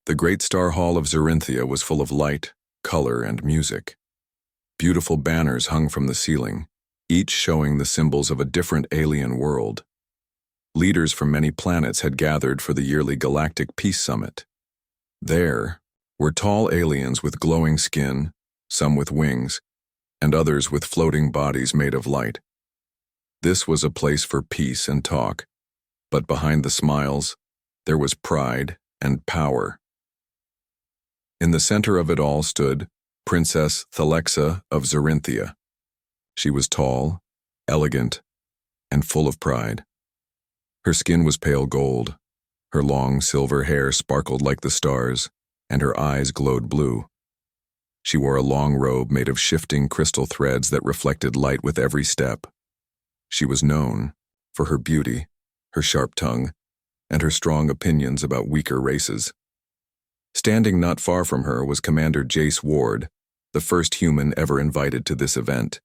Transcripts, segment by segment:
The great star hall of Zerinthia was full of light, color, and music. Beautiful banners hung from the ceiling, each showing the symbols of a different alien world. Leaders from many planets had gathered for the yearly Galactic Peace Summit. There were tall aliens with glowing skin, some with wings, and others with floating bodies made of light. This was a place for peace and talk, but behind the smiles, there was pride and power. In the center of it all stood Princess Thalexa of Zerinthia. She was tall, elegant, and full of pride. Her skin was pale gold, her long silver hair sparkled like the stars, and her eyes glowed blue. She wore a long robe made of shifting crystal threads that reflected light with every step. She was known for her beauty, her sharp tongue, and her strong opinions about weaker races. Standing not far from her was Commander Jace Ward, the first human ever invited to this event.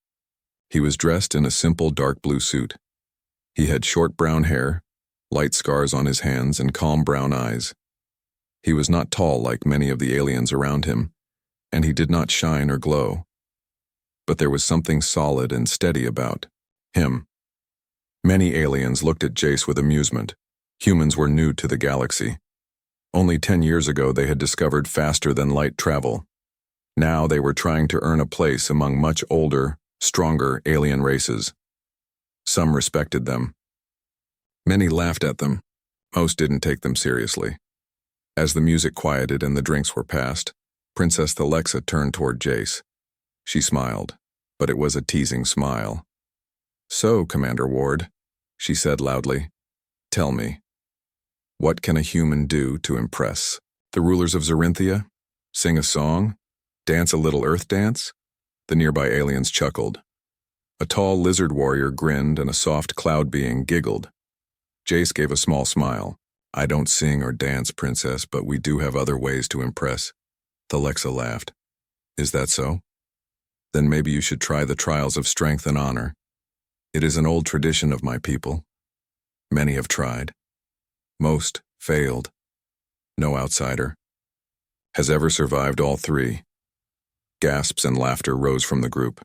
He was dressed in a simple dark blue suit. He had short brown hair, light scars on his hands, and calm brown eyes. He was not tall like many of the aliens around him, and he did not shine or glow. But there was something solid and steady about him. Many aliens looked at Jace with amusement. Humans were new to the galaxy. Only 10 years ago they had discovered faster-than-light travel. Now they were trying to earn a place among much older, stronger alien races. Some respected them. Many laughed at them. Most didn't take them seriously. As the music quieted and the drinks were passed, Princess Thalexa turned toward Jace. She smiled, but it was a teasing smile. "So, Commander Ward," she said loudly, "tell me, what can a human do to impress the rulers of Zerinthia? Sing a song? Dance a little earth dance?" The nearby aliens chuckled. A tall lizard warrior grinned and a soft cloud being giggled. Jace gave a small smile. "I don't sing or dance, Princess, but we do have other ways to impress." Thalexa laughed. "Is that so? Then maybe you should try the trials of strength and honor. It is an old tradition of my people. Many have tried. Most failed. No outsider has ever survived all three." Gasps and laughter rose from the group.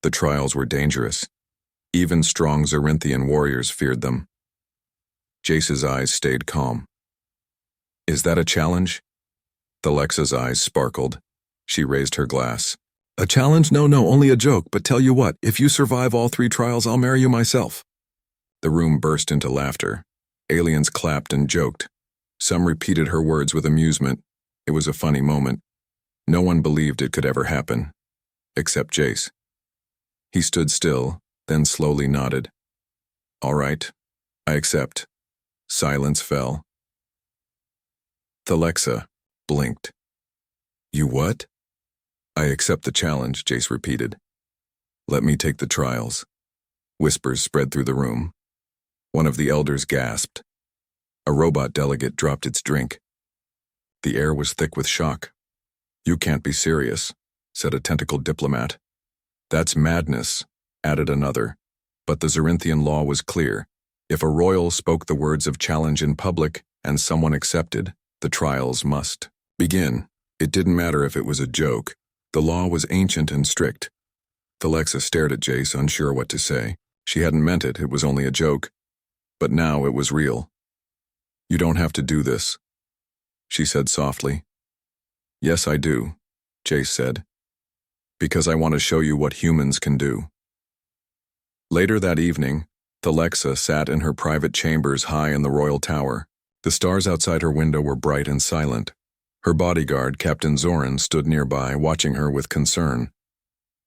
The trials were dangerous. Even strong Zerinthian warriors feared them. Jace's eyes stayed calm. "Is that a challenge?" Thalexa's eyes sparkled. She raised her glass. "A challenge? No, only a joke, but tell you what, if you survive all three trials, I'll marry you myself." The room burst into laughter. Aliens clapped and joked. Some repeated her words with amusement. It was a funny moment. No one believed it could ever happen, except Jace. He stood still, then slowly nodded. "All right, I accept." Silence fell. Thalexa blinked. "You what?" "I accept the challenge," Jace repeated. "Let me take the trials." Whispers spread through the room. One of the elders gasped. A robot delegate dropped its drink. The air was thick with shock. "You can't be serious," said a tentacled diplomat. "That's madness," added another. But the Zerinthian law was clear. If a royal spoke the words of challenge in public and someone accepted, the trials must begin. It didn't matter if it was a joke. The law was ancient and strict. Thalexa stared at Jace, unsure what to say. She hadn't meant it was only a joke. But now it was real. "You don't have to do this," she said softly. "Yes, I do," Jace said. "Because I want to show you what humans can do." Later that evening, Thalexa sat in her private chambers high in the royal tower. The stars outside her window were bright and silent. Her bodyguard, Captain Zoran, stood nearby, watching her with concern.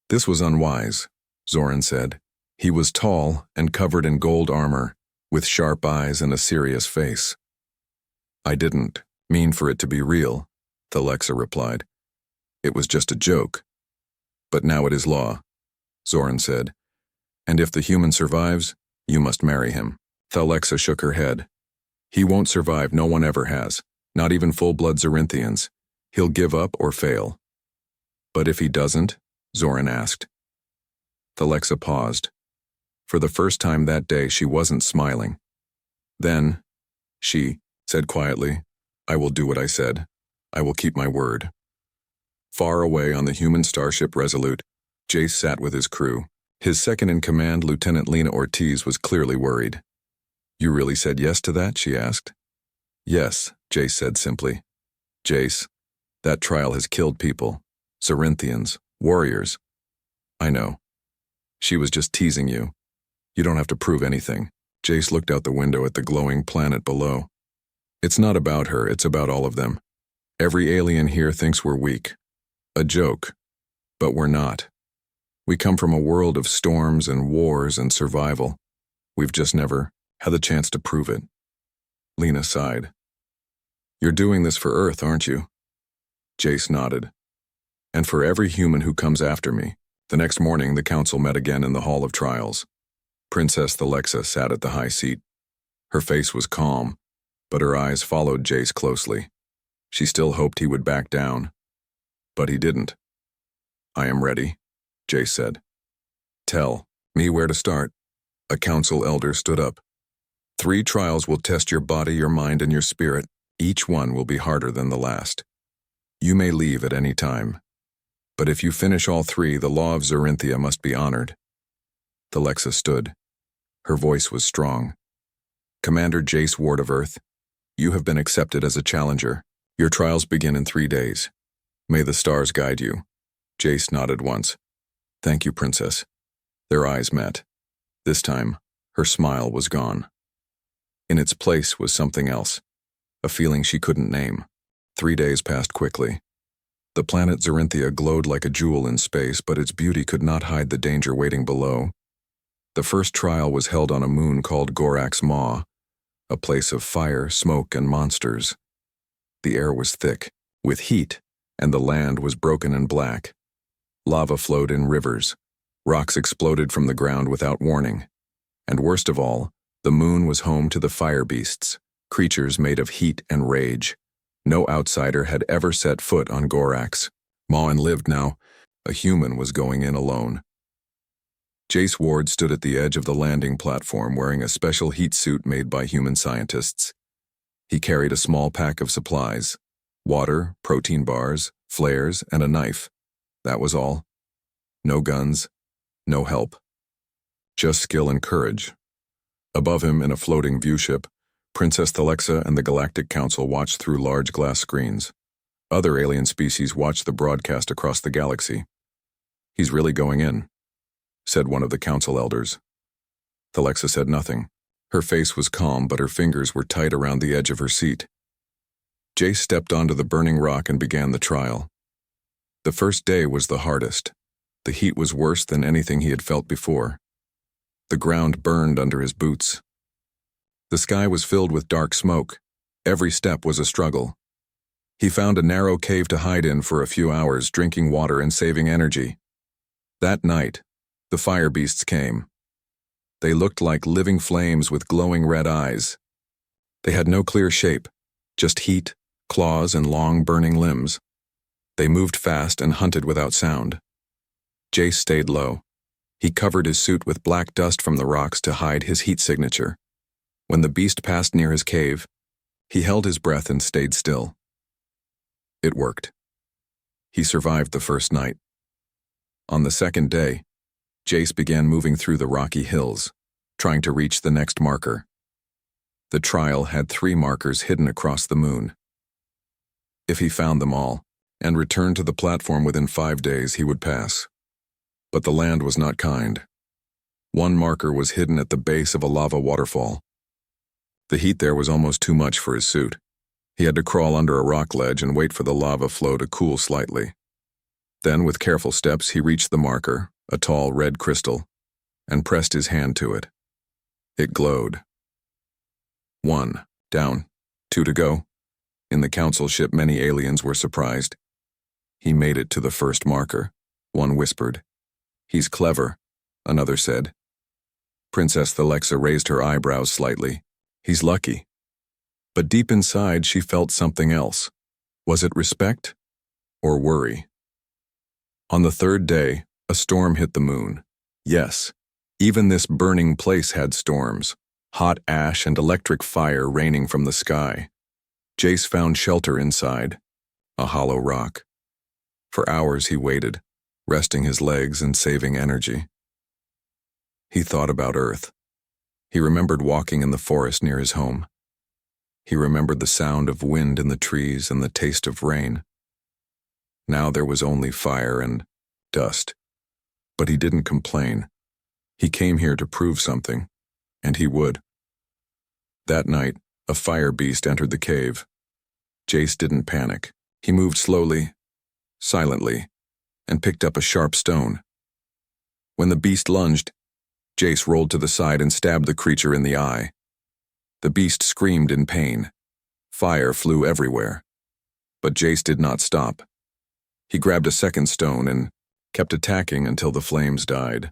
"This was unwise," Zoran said. He was tall and covered in gold armor, with sharp eyes and a serious face. "I didn't mean for it to be real," Thalexa replied. "It was just a joke." "But now it is law," Zoran said. "And if the human survives, you must marry him." Thalexa shook her head. "He won't survive, no one ever has, not even full-blood Zerinthians. He'll give up or fail." "But if he doesn't?" Zoran asked. Thalexa paused. For the first time that day, she wasn't smiling. Then, she said quietly, "I will do what I said." I will keep my word. Far away on the human starship Resolute, Jace sat with his crew. His second-in-command, Lieutenant Lena Ortiz, was clearly worried. You really said yes to that? She asked. Yes, Jace said simply. Jace, that trial has killed people. Zorinthians, warriors. I know. She was just teasing you. You don't have to prove anything. Jace looked out the window at the glowing planet below. It's not about her, it's about all of them. Every alien here thinks we're weak. A joke. But we're not. We come from a world of storms and wars and survival. We've just never had the chance to prove it. Lena sighed. You're doing this for Earth, aren't you? Jace nodded. And for every human who comes after me. The next morning, the council met again in the Hall of Trials. Princess Thalexa sat at the high seat. Her face was calm, but her eyes followed Jace closely. She still hoped he would back down. But he didn't. I am ready, Jace said. Tell me where to start. A council elder stood up. 3 trials will test your body, your mind, and your spirit. Each one will be harder than the last. You may leave at any time. But if you finish all 3, the law of Zorinthia must be honored. Thalexa stood. Her voice was strong. Commander Jace Ward of Earth, you have been accepted as a challenger. Your trials begin in 3 days. May the stars guide you. Jace nodded once. Thank you, Princess. Their eyes met. This time, her smile was gone. In its place was something else, a feeling she couldn't name. 3 days passed quickly. The planet Zorinthia glowed like a jewel in space, but its beauty could not hide the danger waiting below. The first trial was held on a moon called Gorax Maw, a place of fire, smoke, and monsters. The air was thick, with heat, and the land was broken and black. Lava flowed in rivers. Rocks exploded from the ground without warning. And worst of all, the moon was home to the fire beasts, creatures made of heat and rage. No outsider had ever set foot on Gorax. Maughan lived now. A human was going in alone. Jace Ward stood at the edge of the landing platform wearing a special heat suit made by human scientists. He carried a small pack of supplies: water, protein bars, flares, and a knife. That was all. No guns, no help. Just skill and courage. Above him, in a floating viewship, Princess Thalexa and the Galactic Council watched through large glass screens. Other alien species watched the broadcast across the galaxy. He's really going in, said one of the council elders. Thalexa said nothing. Her face was calm, but her fingers were tight around the edge of her seat. Jace stepped onto the burning rock and began the trial. The first day was the hardest. The heat was worse than anything he had felt before. The ground burned under his boots. The sky was filled with dark smoke. Every step was a struggle. He found a narrow cave to hide in for a few hours, drinking water and saving energy. That night, the fire beasts came. They looked like living flames with glowing red eyes. They had no clear shape, just heat, claws, and long burning limbs. They moved fast and hunted without sound. Jace stayed low. He covered his suit with black dust from the rocks to hide his heat signature. When the beast passed near his cave, he held his breath and stayed still. It worked. He survived the first night. On the second day, Jace began moving through the rocky hills, trying to reach the next marker. The trial had 3 markers hidden across the moon. If he found them all, and returned to the platform within 5 days, he would pass. But the land was not kind. One marker was hidden at the base of a lava waterfall. The heat there was almost too much for his suit. He had to crawl under a rock ledge and wait for the lava flow to cool slightly. Then, with careful steps, he reached the marker, a tall red crystal, and pressed his hand to it. It glowed. 1, down, 2 to go. In the council ship, many aliens were surprised. He made it to the first marker, one whispered. He's clever, another said. Princess Thalexa raised her eyebrows slightly. He's lucky. But deep inside, she felt something else. Was it respect or worry? On the 3rd day, a storm hit the moon. Yes, even this burning place had storms, hot ash and electric fire raining from the sky. Jace found shelter inside. a hollow rock. For hours he waited, resting his legs and saving energy. He thought about Earth. He remembered walking in the forest near his home. He remembered the sound of wind in the trees and the taste of rain. Now there was only fire and dust. But he didn't complain. He came here to prove something, and he would. That night, a fire beast entered the cave. Jace didn't panic. He moved slowly, silently, and picked up a sharp stone. When the beast lunged, Jace rolled to the side and stabbed the creature in the eye. The beast screamed in pain. Fire flew everywhere. But Jace did not stop. He grabbed a second stone and kept attacking until the flames died.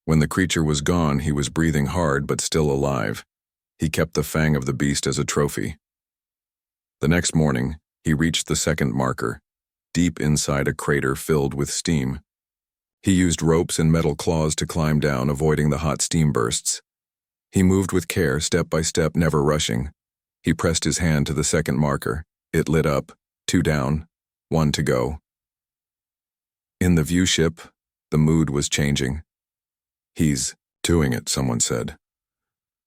When the creature was gone, he was breathing hard but still alive. He kept the fang of the beast as a trophy. The next morning, he reached the second marker, deep inside a crater filled with steam. He used ropes and metal claws to climb down, avoiding the hot steam bursts. He moved with care, step by step, never rushing. He pressed his hand to the second marker. It lit up, 2 down, 1 to go. In the viewship, the mood was changing. "He's doing it," someone said.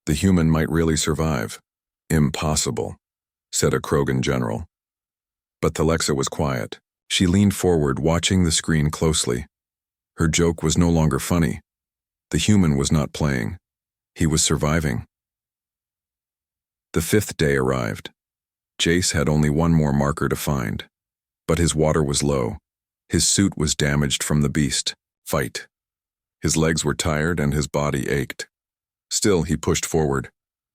"The human might really survive." "Impossible," said a Krogan general. But Thalexa was quiet. She leaned forward, watching the screen closely. Her joke was no longer funny. The human was not playing. He was surviving. The 5th day arrived. Jace had only one more marker to find. But his water was low. His suit was damaged from the beast. Fight. His legs were tired and his body ached. Still, he pushed forward.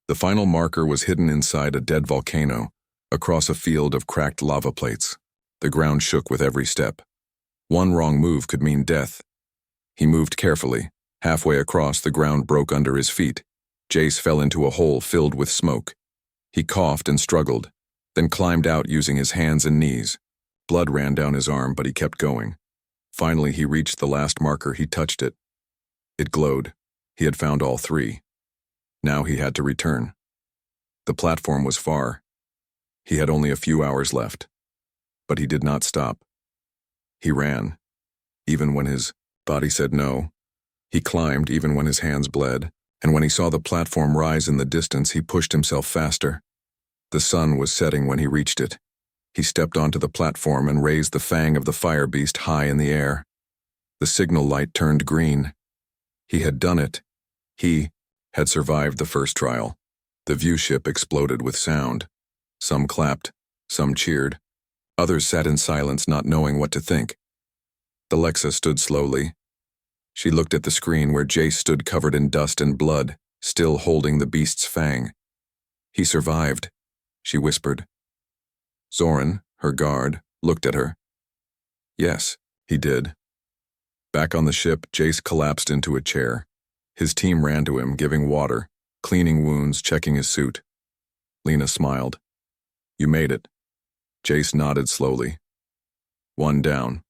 The final marker was hidden inside a dead volcano, across a field of cracked lava plates. The ground shook with every step. One wrong move could mean death. He moved carefully. Halfway across, the ground broke under his feet. Jace fell into a hole filled with smoke. He coughed and struggled, then climbed out using his hands and knees. Blood ran down his arm, but he kept going. Finally, he reached the last marker. He touched it. It glowed. He had found all 3. Now he had to return. The platform was far. He had only a few hours left. But he did not stop. He ran, even when his body said no. He climbed even when his hands bled, and when he saw the platform rise in the distance, he pushed himself faster. The sun was setting when he reached it. He stepped onto the platform and raised the fang of the fire beast high in the air. The signal light turned green. He had done it. He had survived the first trial. The viewship exploded with sound. Some clapped, some cheered. Others sat in silence, not knowing what to think. Thalexa stood slowly. She looked at the screen where Jace stood covered in dust and blood, still holding the beast's fang. "He survived," she whispered. Zoran, her guard, looked at her. "Yes, he did." Back on the ship, Jace collapsed into a chair. His team ran to him, giving water, cleaning wounds, checking his suit. Lena smiled. "You made it." Jace nodded slowly. 1 down.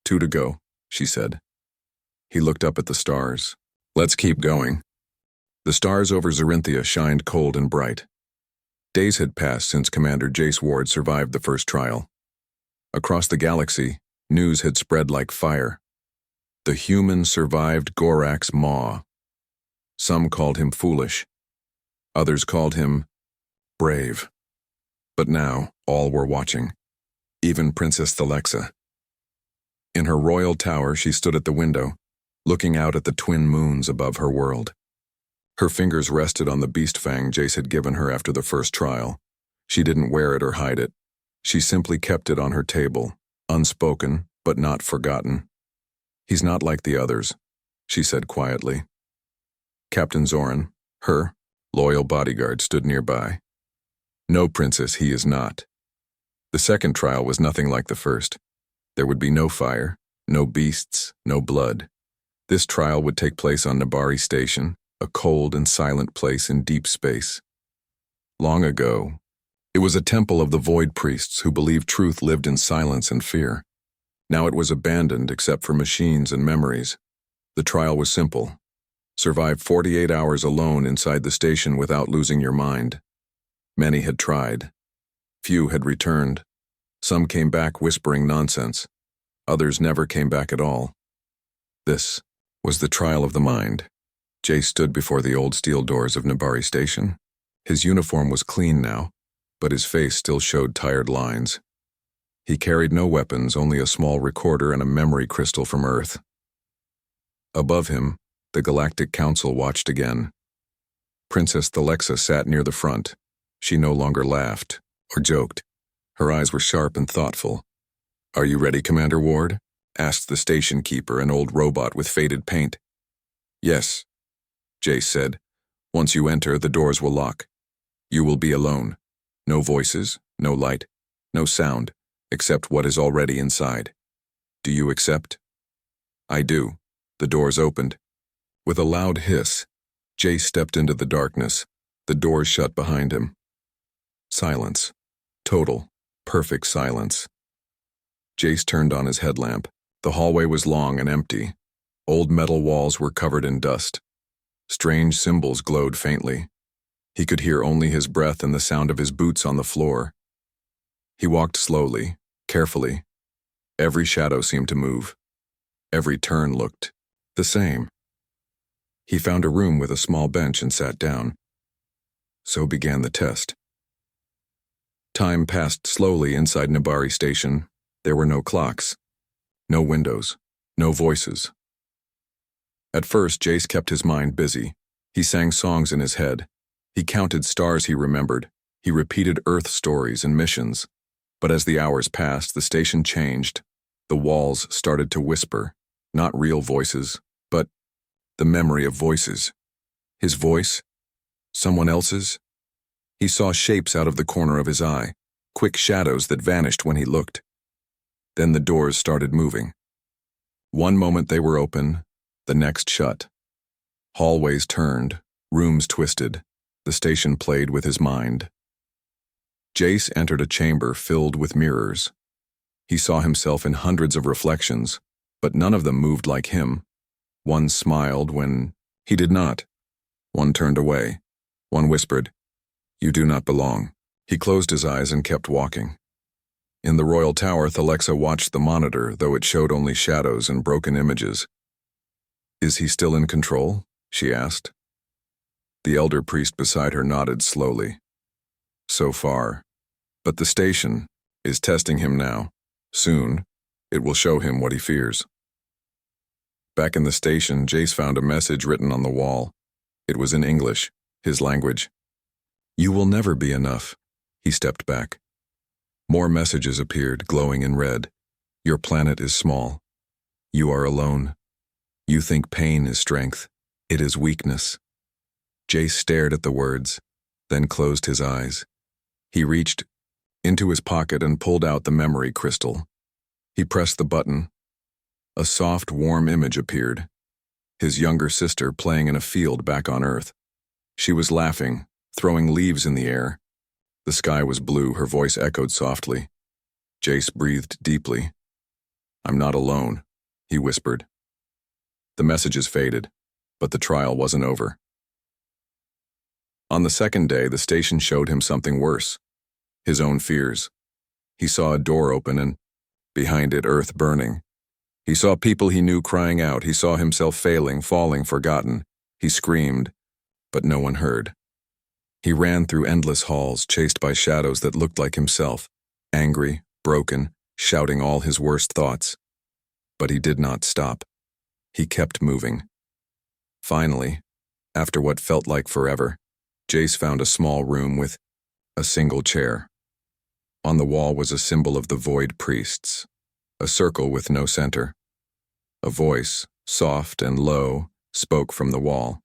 2 to go, she said. He looked up at the stars. "Let's keep going." The stars over Zorinthia shined cold and bright. Days had passed since Commander Jace Ward survived the first trial. Across the galaxy, news had spread like fire. The human survived Gorak's maw. Some called him foolish. Others called him brave. But now, all were watching. Even Princess Thalexa. In her royal tower, she stood at the window, looking out at the twin moons above her world. Her fingers rested on the beast fang Jace had given her after the first trial. She didn't wear it or hide it. She simply kept it on her table, unspoken but not forgotten. "He's not like the others," she said quietly. Captain Zoran, her loyal bodyguard, stood nearby. "No, Princess, he is not." The second trial was nothing like the first. There would be no fire, no beasts, no blood. This trial would take place on Nabari Station, a cold and silent place in deep space. Long ago, it was a temple of the Void Priests who believed truth lived in silence and fear. Now it was abandoned except for machines and memories. The trial was simple. Survive 48 hours alone inside the station without losing your mind. Many had tried. Few had returned. Some came back whispering nonsense. Others never came back at all. This was the trial of the mind. Jay stood before the old steel doors of Nabari Station. His uniform was clean now, but his face still showed tired lines. He carried no weapons, only a small recorder and a memory crystal from Earth. Above him, the Galactic Council watched again. Princess Thalexa sat near the front. She no longer laughed or joked. Her eyes were sharp and thoughtful. "Are you ready, Commander Ward?" asked the station keeper, an old robot with faded paint. "Yes," Jace said. "Once you enter, the doors will lock. You will be alone. No voices, no light, no sound, except what is already inside. Do you accept?" "I do." The doors opened. With a loud hiss, Jace stepped into the darkness. The doors shut behind him. Silence. Total, perfect silence. Jace turned on his headlamp. The hallway was long and empty. Old metal walls were covered in dust. Strange symbols glowed faintly. He could hear only his breath and the sound of his boots on the floor. He walked slowly, carefully. Every shadow seemed to move. Every turn looked the same. He found a room with a small bench and sat down. So began the test. Time passed slowly inside Nabari Station. There were no clocks, no windows, no voices. At first, Jace kept his mind busy. He sang songs in his head. He counted stars he remembered. He repeated Earth stories and missions. But as the hours passed, the station changed. The walls started to whisper, not real voices, but the memory of voices. His voice? Someone else's? He saw shapes out of the corner of his eye, quick shadows that vanished when he looked. Then the doors started moving. One moment they were open, the next shut. Hallways turned, rooms twisted. The station played with his mind. Jace entered a chamber filled with mirrors. He saw himself in hundreds of reflections, but none of them moved like him. One smiled when he did not. One turned away. One whispered, "You do not belong." He closed his eyes and kept walking. In the Royal Tower, Thalexa watched the monitor, though it showed only shadows and broken images. "Is he still in control?" she asked. The elder priest beside her nodded slowly. "So far. But the station is testing him now. Soon, it will show him what he fears." Back in the station, Jace found a message written on the wall. It was in English, his language. "You will never be enough." He stepped back. More messages appeared, glowing in red. "Your planet is small. You are alone. You think pain is strength. It is weakness." Jace stared at the words, then closed his eyes. He reached into his pocket and pulled out the memory crystal. He pressed the button. A soft, warm image appeared. His younger sister playing in a field back on Earth. She was laughing, throwing leaves in the air. The sky was blue, her voice echoed softly. Jace breathed deeply. "I'm not alone," he whispered. The messages faded, but the trial wasn't over. On the second day, the station showed him something worse. His own fears. He saw a door open and, behind it, Earth burning. He saw people he knew crying out. He saw himself failing, falling, forgotten. He screamed, but no one heard. He ran through endless halls, chased by shadows that looked like himself, angry, broken, shouting all his worst thoughts. But he did not stop. He kept moving. Finally, after what felt like forever, Jace found a small room with a single chair. On the wall was a symbol of the Void Priests, a circle with no center. A voice, soft and low, spoke from the wall.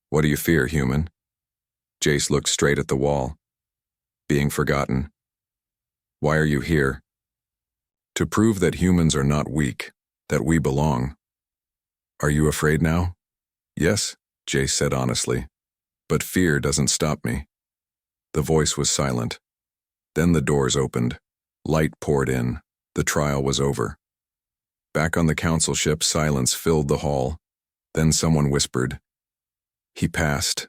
"What do you fear, human?" Jace looked straight at the wall. "Being forgotten." "Why are you here?" "To prove that humans are not weak, that we belong." "Are you afraid now?" "Yes," Jace said honestly. "But fear doesn't stop me." The voice was silent. Then the doors opened. Light poured in. The trial was over. Back on the council ship, silence filled the hall. Then someone whispered, "He passed."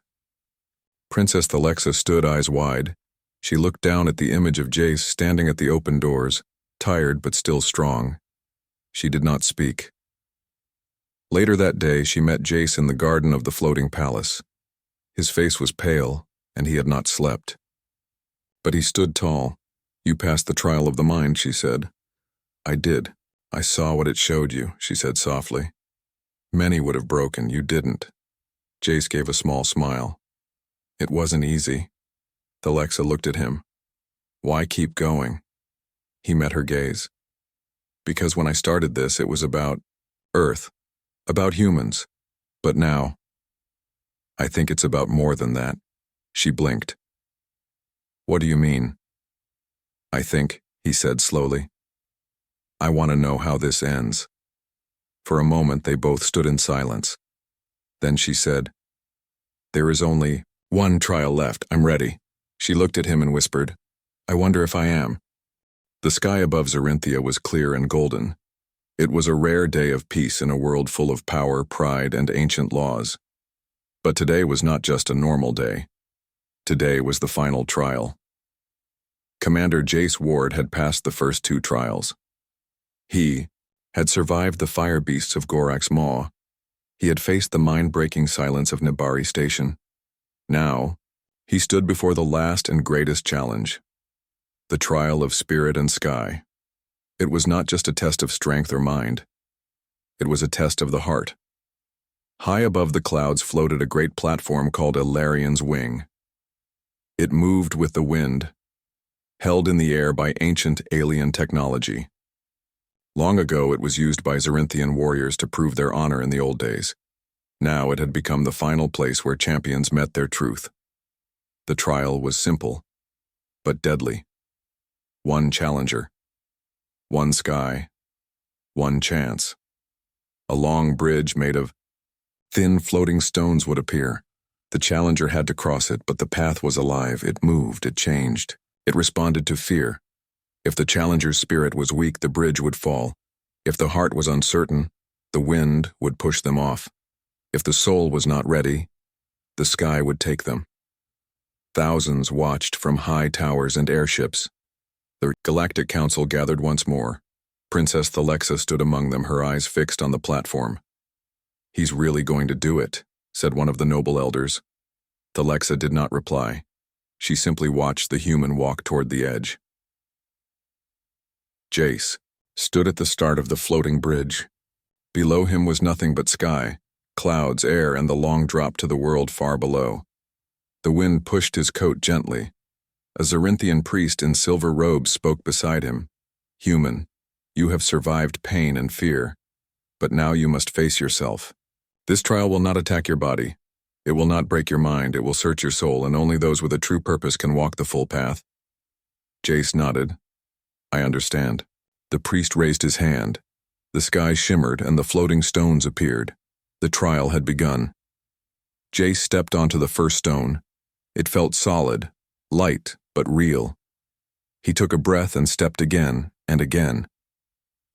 Princess Thalexa stood eyes wide. She looked down at the image of Jace standing at the open doors, tired but still strong. She did not speak. Later that day, she met Jace in the garden of the floating palace. His face was pale, and he had not slept. But he stood tall. "You passed the trial of the mind," she said. "I did. I saw what it showed you," she said softly. "Many would have broken. You didn't." Jace gave a small smile. "It wasn't easy." Alexa looked at him. "Why keep going?" He met her gaze. "Because when I started this, it was about Earth, about humans. But now, I think it's about more than that." She blinked. "What do you mean?" "I think," he said slowly, "I want to know how this ends." For a moment, they both stood in silence. Then she said, "There is only one trial left. I'm ready." She looked at him and whispered, "I wonder if I am." The sky above Zerinthia was clear and golden. It was a rare day of peace in a world full of power, pride, and ancient laws. But today was not just a normal day. Today was the final trial. Commander Jace Ward had passed the first 2 trials. He had survived the fire beasts of Gorak's Maw. He had faced the mind-breaking silence of Nibari Station. Now, he stood before the last and greatest challenge, the trial of spirit and sky. It was not just a test of strength or mind. It was a test of the heart. High above the clouds floated a great platform called a Larian's Wing. It moved with the wind, held in the air by ancient alien technology. Long ago, it was used by Zerinthian warriors to prove their honor in the old days. Now it had become the final place where champions met their truth. The trial was simple, but deadly. One challenger, one sky, one chance. A long bridge made of thin floating stones would appear. The challenger had to cross it, but the path was alive. It moved, it changed. It responded to fear. If the challenger's spirit was weak, the bridge would fall. If the heart was uncertain, the wind would push them off. If the soul was not ready, the sky would take them. Thousands watched from high towers and airships. The Galactic Council gathered once more. Princess Thalexa stood among them, her eyes fixed on the platform. "He's really going to do it," said one of the noble elders. Thalexa did not reply. She simply watched the human walk toward the edge. Jace stood at the start of the floating bridge. Below him was nothing but sky, clouds, air, and the long drop to the world far below. The wind pushed his coat gently. A Zerinthian priest in silver robes spoke beside him. "Human, you have survived pain and fear, but now you must face yourself. This trial will not attack your body. It will not break your mind. It will search your soul, and only those with a true purpose can walk the full path." Jace nodded. "I understand." The priest raised his hand. The sky shimmered and the floating stones appeared. The trial had begun. Jace stepped onto the first stone. It felt solid, light, but real. He took a breath and stepped again and again.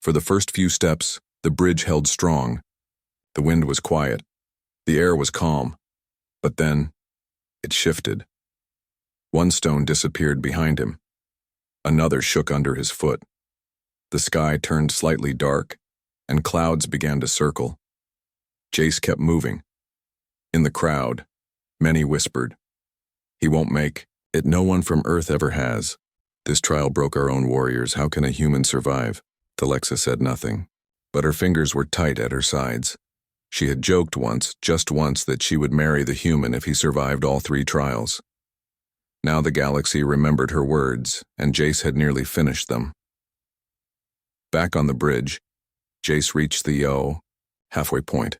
For the first few steps, the bridge held strong. The wind was quiet. The air was calm. But then, it shifted. One stone disappeared behind him. Another shook under his foot. The sky turned slightly dark, and clouds began to circle. Jace kept moving. In the crowd, many whispered, "He won't make it. No one from Earth ever has. This trial broke our own warriors. How can a human survive?" Thalexa said nothing, but her fingers were tight at her sides. She had joked once, just once, that she would marry the human if he survived all 3 trials. Now the galaxy remembered her words, and Jace had nearly finished them. Back on the bridge, Jace reached the halfway point.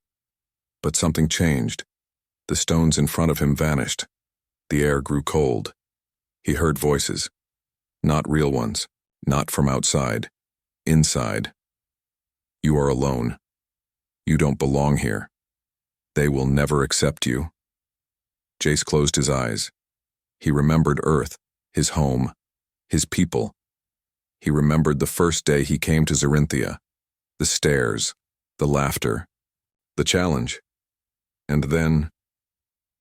But something changed. The stones in front of him vanished. The air grew cold. He heard voices. Not real ones. Not from outside. Inside. "You are alone. You don't belong here. They will never accept you." Jace closed his eyes. He remembered Earth, his home, his people. He remembered the first day he came to Zerinthia, the stairs, the laughter, the challenge. And then,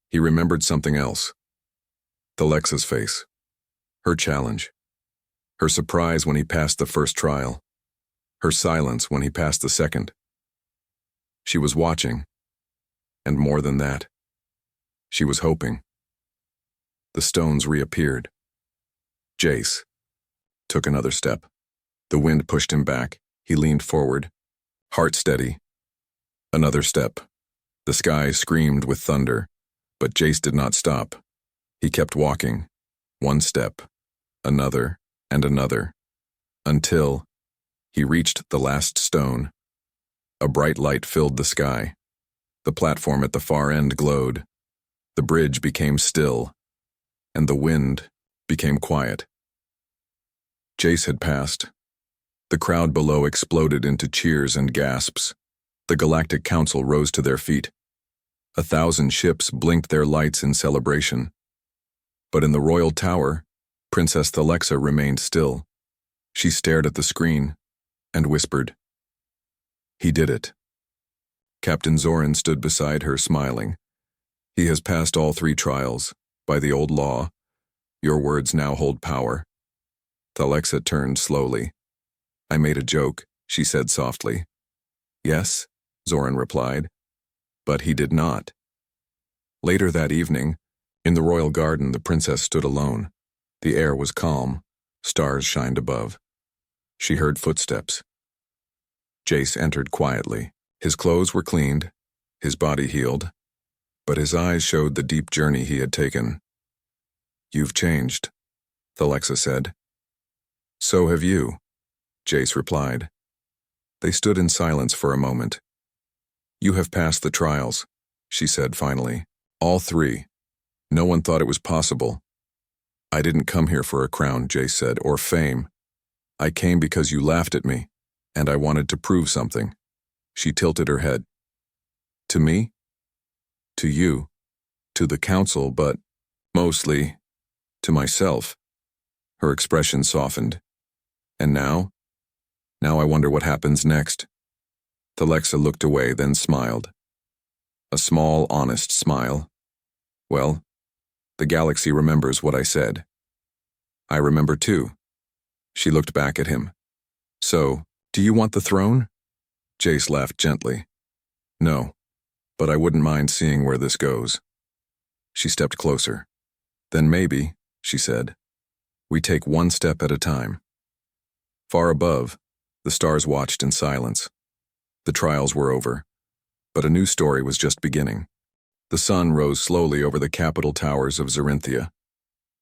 he remembered something else. Thalexa's face. Her challenge. Her surprise when he passed the first trial. Her silence when he passed the second. She was watching, and more than that, she was hoping. The stones reappeared. Jace took another step. The wind pushed him back. He leaned forward, heart steady. Another step. The sky screamed with thunder, but Jace did not stop. He kept walking, one step, another, and another, until he reached the last stone. A bright light filled the sky. The platform at the far end glowed. The bridge became still, and the wind became quiet. Jace had passed. The crowd below exploded into cheers and gasps. The Galactic Council rose to their feet. 1,000 ships blinked their lights in celebration. But in the royal tower, Princess Thalexa remained still. She stared at the screen and whispered. He did it. Captain Zoran stood beside her, smiling. He has passed all 3 trials. By the old law, your words now hold power. Thalexa turned slowly. I made a joke, she said softly. Yes, Zoran replied. But he did not. Later that evening, in the royal garden, the princess stood alone. The air was calm. Stars shined above. She heard footsteps. Jace entered quietly. His clothes were cleaned, his body healed, but his eyes showed the deep journey he had taken. You've changed, Thalexa said. So have you, Jace replied. They stood in silence for a moment. You have passed the trials, she said finally. All 3. No one thought it was possible. I didn't come here for a crown, Jace said, or fame. I came because you laughed at me, and I wanted to prove something. She tilted her head. To me? To you. To the council, but mostly to myself. Her expression softened. And now? Now I wonder what happens next. Thalexa looked away, then smiled. A small, honest smile. Well, the galaxy remembers what I said. I remember too. She looked back at him. So, do you want the throne? Jace laughed gently. No, but I wouldn't mind seeing where this goes. She stepped closer. Then maybe, she said, we take one step at a time. Far above, the stars watched in silence. The trials were over, but a new story was just beginning. The sun rose slowly over the capital towers of Zerinthia.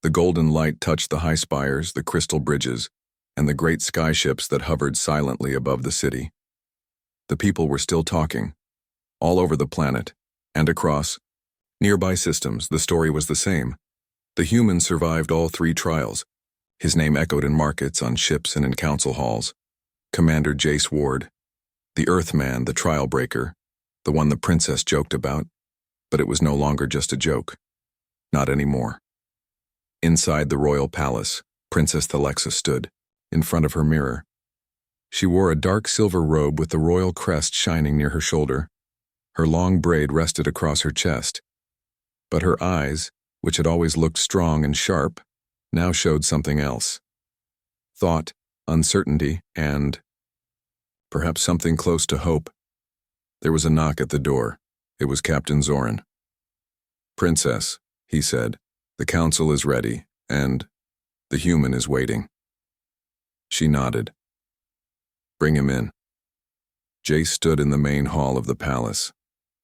The golden light touched the high spires, the crystal bridges, and the great skyships that hovered silently above the city. The people were still talking. All over the planet, and across nearby systems, the story was the same. The human survived all 3 trials. His name echoed in markets, on ships, and in council halls. Commander Jace Ward. The Earthman, the trial breaker, the one the princess joked about. But it was no longer just a joke. Not anymore. Inside the royal palace, Princess Thalexa stood, in front of her mirror. She wore a dark silver robe with the royal crest shining near her shoulder. Her long braid rested across her chest. But her eyes, which had always looked strong and sharp, now showed something else. Thought, uncertainty, and perhaps something close to hope. There was a knock at the door. It was Captain Zoran. Princess, he said, the council is ready, and the human is waiting. She nodded. Bring him in. Jace stood in the main hall of the palace.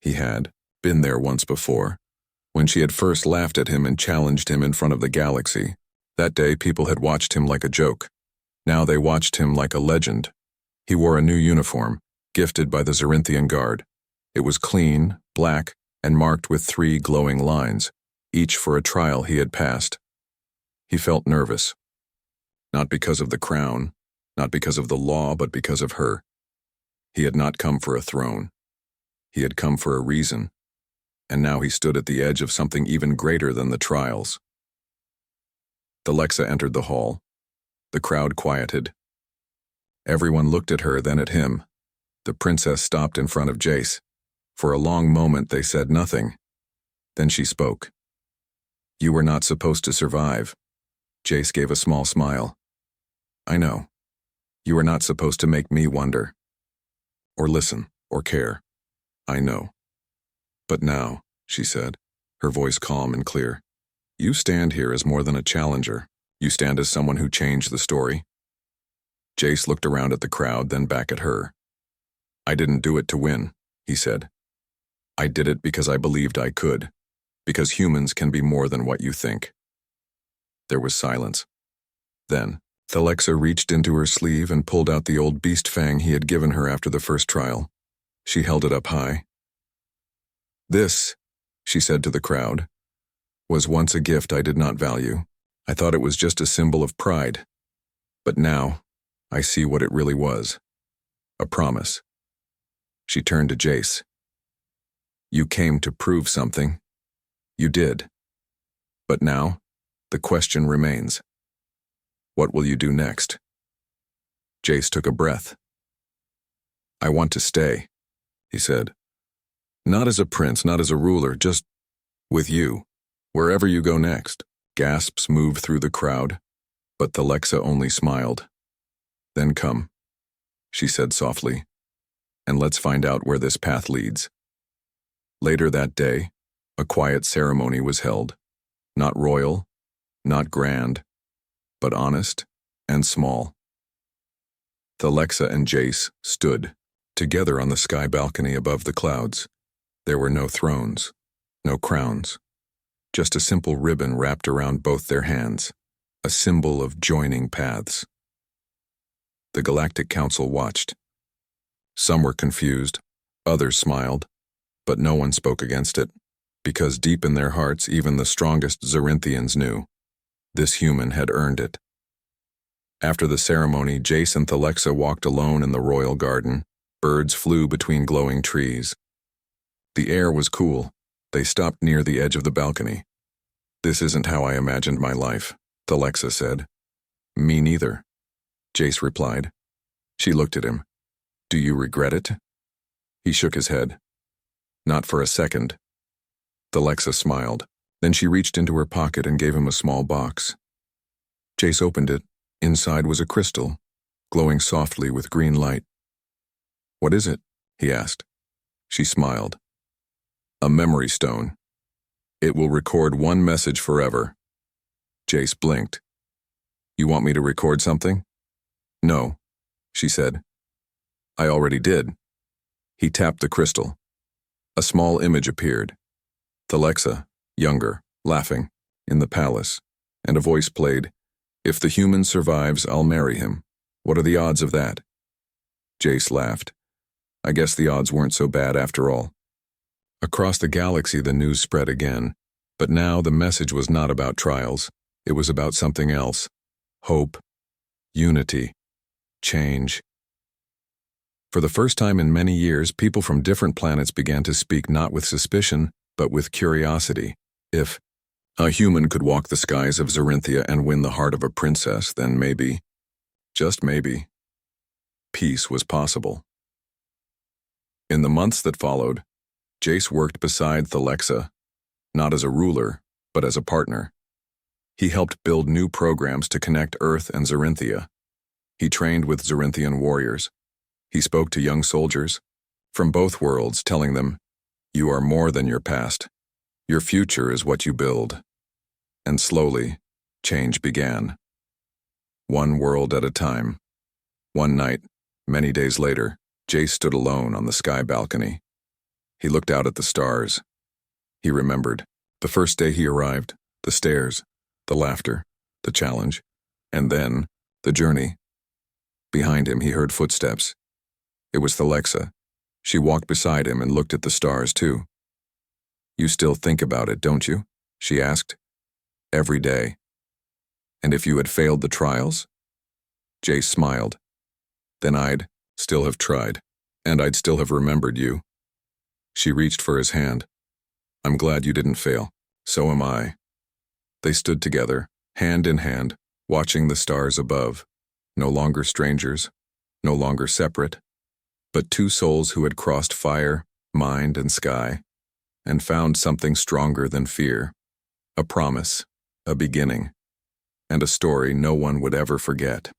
He had been there once before, when she had first laughed at him and challenged him in front of the galaxy. That day, people had watched him like a joke. Now they watched him like a legend. He wore a new uniform, gifted by the Zerinthian Guard. It was clean, black, and marked with 3 glowing lines, each for a trial he had passed. He felt nervous. Not because of the crown, not because of the law, but because of her. He had not come for a throne. He had come for a reason. And now he stood at the edge of something even greater than the trials. Thalexa entered the hall. The crowd quieted. Everyone looked at her, then at him. The princess stopped in front of Jace. For a long moment they said nothing. Then she spoke. You were not supposed to survive. Jace gave a small smile. I know. You are not supposed to make me wonder. Or listen, or care. I know. But now, she said, her voice calm and clear, you stand here as more than a challenger. You stand as someone who changed the story. Jace looked around at the crowd, then back at her. I didn't do it to win, he said. I did it because I believed I could. Because humans can be more than what you think. There was silence. Then, Thalexa reached into her sleeve and pulled out the old beast fang he had given her after the first trial. She held it up high. This, she said to the crowd, was once a gift I did not value. I thought it was just a symbol of pride. But now, I see what it really was. A promise. She turned to Jace. You came to prove something. You did. But now, the question remains. What will you do next? Jace took a breath. I want to stay, he said. Not as a prince, not as a ruler, just with you, wherever you go next. Gasps moved through the crowd, but Thalexa only smiled. Then come, she said softly, and let's find out where this path leads. Later that day, a quiet ceremony was held. Not royal, not grand, but honest and small. Thalexa and Jace stood, together on the sky balcony above the clouds. There were no thrones, no crowns, just a simple ribbon wrapped around both their hands, a symbol of joining paths. The Galactic Council watched. Some were confused, others smiled, but no one spoke against it, because deep in their hearts even the strongest Xerinthians knew. This human had earned it. After the ceremony, Jace and Thalexa walked alone in the royal garden. Birds flew between glowing trees. The air was cool. They stopped near the edge of the balcony. This isn't how I imagined my life, Thalexa said. Me neither, Jace replied. She looked at him. Do you regret it? He shook his head. Not for a second. Thalexa smiled. Then she reached into her pocket and gave him a small box. Jace opened it. Inside was a crystal, glowing softly with green light. What is it? He asked. She smiled. A memory stone. It will record one message forever. Jace blinked. You want me to record something? No, she said. I already did. He tapped the crystal. A small image appeared. Thalexa, younger, laughing, in the palace, and a voice played, If the human survives, I'll marry him. What are the odds of that? Jace laughed. I guess the odds weren't so bad after all. Across the galaxy the news spread again, but now the message was not about trials. It was about something else. Hope, unity, change. For the first time in many years, people from different planets began to speak not with suspicion, but with curiosity. If a human could walk the skies of Xerinthia and win the heart of a princess, then maybe, just maybe, peace was possible. In the months that followed, Jace worked beside Thalexa, not as a ruler, but as a partner. He helped build new programs to connect Earth and Xerinthia. He trained with Xerinthian warriors. He spoke to young soldiers from both worlds, telling them, You are more than your past. Your future is what you build. And slowly, change began. One world at a time. One night, many days later, Jace stood alone on the sky balcony. He looked out at the stars. He remembered the first day he arrived, the stairs, the laughter, the challenge, and then the journey. Behind him, he heard footsteps. It was Thalexa. She walked beside him and looked at the stars, too. You still think about it, don't you? She asked. Every day. And if you had failed the trials? Jace smiled. Then I'd still have tried, and I'd still have remembered you. She reached for his hand. I'm glad you didn't fail. So am I. They stood together, hand in hand, watching the stars above. No longer strangers, no longer separate, but two souls who had crossed fire, mind, and sky, and found something stronger than fear. A promise, a beginning. and a story no one would ever forget.